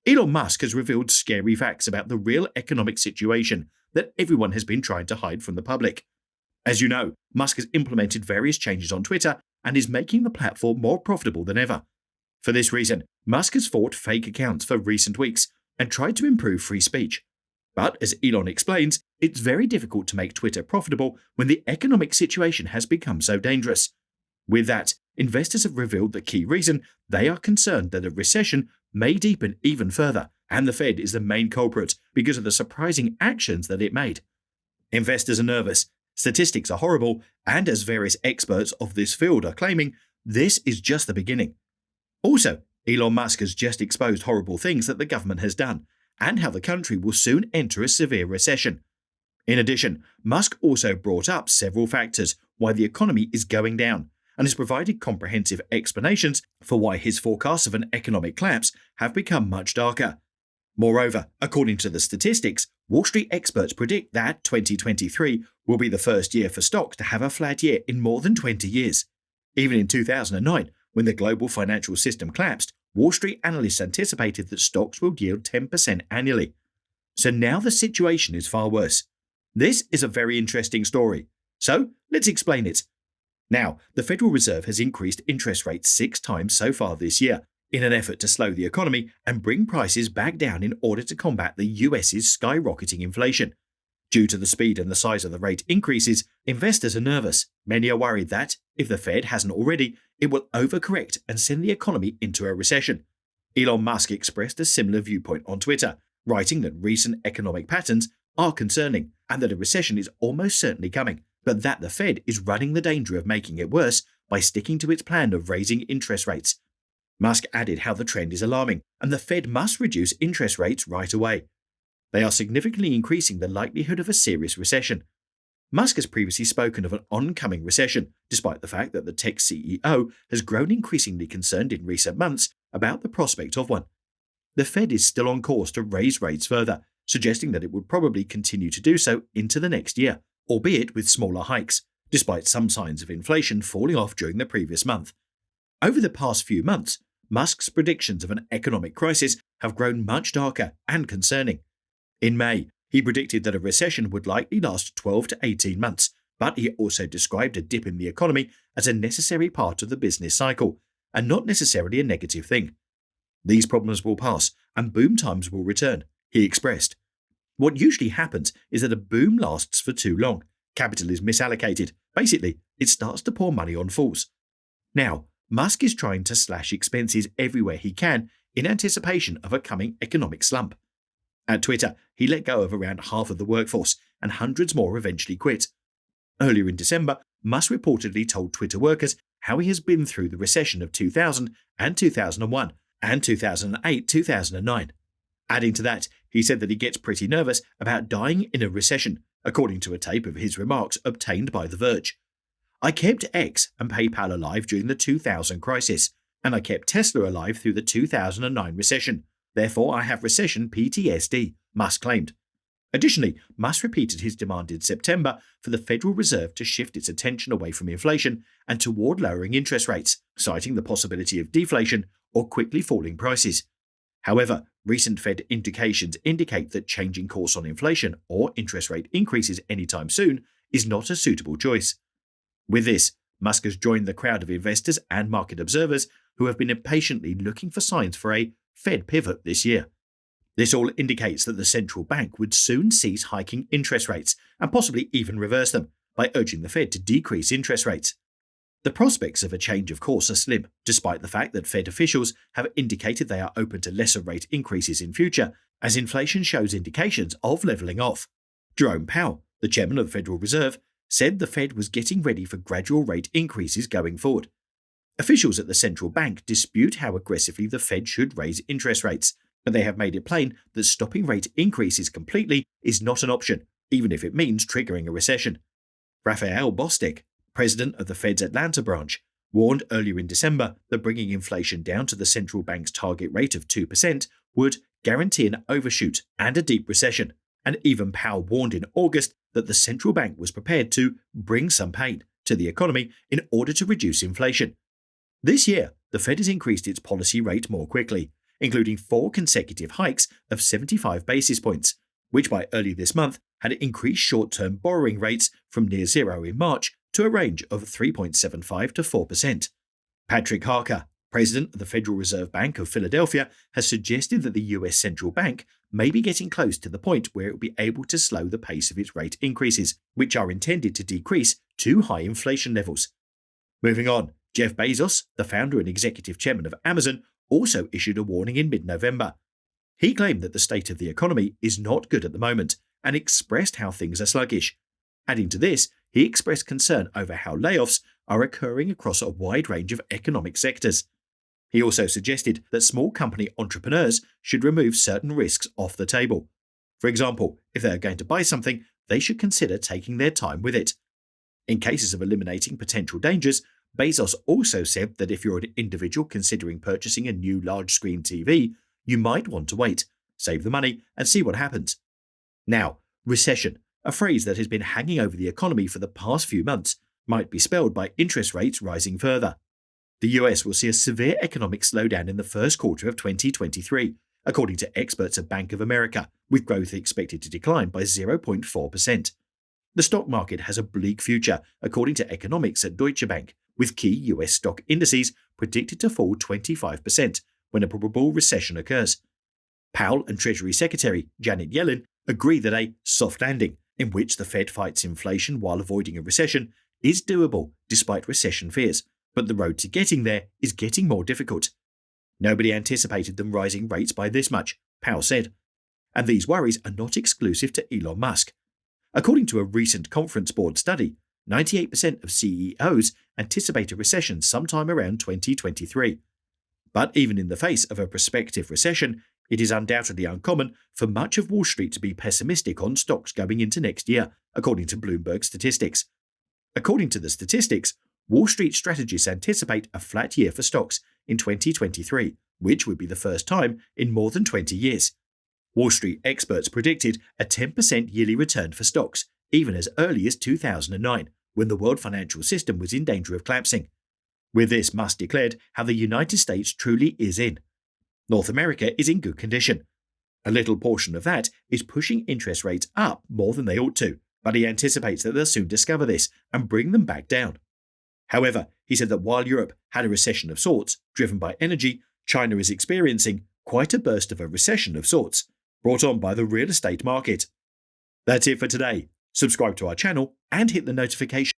Elon Musk has revealed scary facts about the real economic situation that everyone has been trying to hide from the public. As you know, Musk has implemented various changes on Twitter and is making the platform more profitable than ever. For this reason, Musk has fought fake accounts for recent weeks and tried to improve free speech. But as Elon explains, it's very difficult to make Twitter profitable when the economic situation has become so dangerous. With that, investors have revealed the key reason they are concerned that a recession may deepen even further, and the Fed is the main culprit because of the surprising actions that it made. Investors are nervous, statistics are horrible, and as various experts of this field are claiming, this is just the beginning. Also, Elon Musk has just exposed horrible things that the government has done, and how the country will soon enter a severe recession. In addition, Musk also brought up several factors why the economy is going down, and has provided comprehensive explanations for why his forecasts of an economic collapse have become much darker. Moreover, according to the statistics, Wall Street experts predict that 2023 will be the first year for stocks to have a flat year in more than 20 years. Even in 2009, when the global financial system collapsed, Wall Street analysts anticipated that stocks will yield 10% annually. So now the situation is far worse. This is a very interesting story. So let's explain it. Now, the Federal Reserve has increased interest rates 6 times so far this year in an effort to slow the economy and bring prices back down in order to combat the US's skyrocketing inflation. Due to the speed and the size of the rate increases, investors are nervous. Many are worried that, if the Fed hasn't already, it will overcorrect and send the economy into a recession. Elon Musk expressed a similar viewpoint on Twitter, writing that recent economic patterns are concerning and that a recession is almost certainly coming, but that the Fed is running the danger of making it worse by sticking to its plan of raising interest rates. Musk added how the trend is alarming and the Fed must reduce interest rates right away. They are significantly increasing the likelihood of a serious recession. Musk has previously spoken of an oncoming recession, despite the fact that the tech CEO has grown increasingly concerned in recent months about the prospect of one. The Fed is still on course to raise rates further, suggesting that it would probably continue to do so into the next year, albeit with smaller hikes, despite some signs of inflation falling off during the previous month. Over the past few months, Musk's predictions of an economic crisis have grown much darker and concerning. In May, he predicted that a recession would likely last 12 to 18 months, but he also described a dip in the economy as a necessary part of the business cycle, and not necessarily a negative thing. These problems will pass, and boom times will return, he expressed. What usually happens is that a boom lasts for too long. Capital is misallocated. Basically, it starts to pour money on fools. Now, Musk is trying to slash expenses everywhere he can in anticipation of a coming economic slump. At Twitter, he let go of around half of the workforce, and hundreds more eventually quit. Earlier in December, Musk reportedly told Twitter workers how he has been through the recession of 2000 and 2001 and 2008-2009. Adding to that, he said that he gets pretty nervous about dying in a recession, according to a tape of his remarks obtained by The Verge. I kept X and PayPal alive during the 2000 crisis, and I kept Tesla alive through the 2009 recession. Therefore, I have recession PTSD, Musk claimed. Additionally, Musk repeated his demand in September for the Federal Reserve to shift its attention away from inflation and toward lowering interest rates, citing the possibility of deflation or quickly falling prices. However, recent Fed indications indicate that changing course on inflation or interest rate increases anytime soon is not a suitable choice. With this, Musk has joined the crowd of investors and market observers who have been impatiently looking for signs for a Fed pivot this year. This all indicates that the central bank would soon cease hiking interest rates and possibly even reverse them by urging the Fed to decrease interest rates. The prospects of a change of course are slim, despite the fact that Fed officials have indicated they are open to lesser rate increases in future, as inflation shows indications of leveling off. Jerome Powell, the chairman of the Federal Reserve, said the Fed was getting ready for gradual rate increases going forward. Officials at the central bank dispute how aggressively the Fed should raise interest rates, but they have made it plain that stopping rate increases completely is not an option, even if it means triggering a recession. Raphael Bostic, president of the Fed's Atlanta branch, warned earlier in December that bringing inflation down to the central bank's target rate of 2% would guarantee an overshoot and a deep recession, and even Powell warned in August that the central bank was prepared to bring some pain to the economy in order to reduce inflation. This year, the Fed has increased its policy rate more quickly, including 4 consecutive hikes of 75 basis points, which by early this month had increased short-term borrowing rates from near zero in March to a range of 3.75 to 4%. Patrick Harker, president of the Federal Reserve Bank of Philadelphia, has suggested that the US central bank may be getting close to the point where it will be able to slow the pace of its rate increases, which are intended to decrease too high inflation levels. Moving on, Jeff Bezos, the founder and executive chairman of Amazon, also issued a warning in mid-November. He claimed that the state of the economy is not good at the moment and expressed how things are sluggish. Adding to this, he expressed concern over how layoffs are occurring across a wide range of economic sectors. He also suggested that small company entrepreneurs should remove certain risks off the table. For example, if they are going to buy something, they should consider taking their time with it. In cases of eliminating potential dangers, Bezos also said that if you're an individual considering purchasing a new large-screen TV, you might want to wait, save the money, and see what happens. Now, recession, a phrase that has been hanging over the economy for the past few months, might be spelled by interest rates rising further. The US will see a severe economic slowdown in the first quarter of 2023, according to experts at Bank of America, with growth expected to decline by 0.4%. The stock market has a bleak future, according to economics at Deutsche Bank, with key US stock indices predicted to fall 25% when a probable recession occurs. Powell and Treasury Secretary Janet Yellen agree that a soft landing, in which the Fed fights inflation while avoiding a recession, is doable despite recession fears, but the road to getting there is getting more difficult. Nobody anticipated them rising rates by this much, Powell said. And these worries are not exclusive to Elon Musk. According to a recent Conference Board study, 98% of CEOs anticipate a recession sometime around 2023. But even in the face of a prospective recession, it is undoubtedly uncommon for much of Wall Street to be pessimistic on stocks going into next year, according to Bloomberg statistics. According to the statistics, Wall Street strategists anticipate a flat year for stocks in 2023, which would be the first time in more than 20 years. Wall Street experts predicted a 10% yearly return for stocks, even as early as 2009, when the world financial system was in danger of collapsing. With this, Musk declared how the United States truly is in. North America is in good condition. A little portion of that is pushing interest rates up more than they ought to, but he anticipates that they'll soon discover this and bring them back down. However, he said that while Europe had a recession of sorts, driven by energy, China is experiencing quite a burst of a recession of sorts, brought on by the real estate market. That's it for today. Subscribe to our channel and hit the notification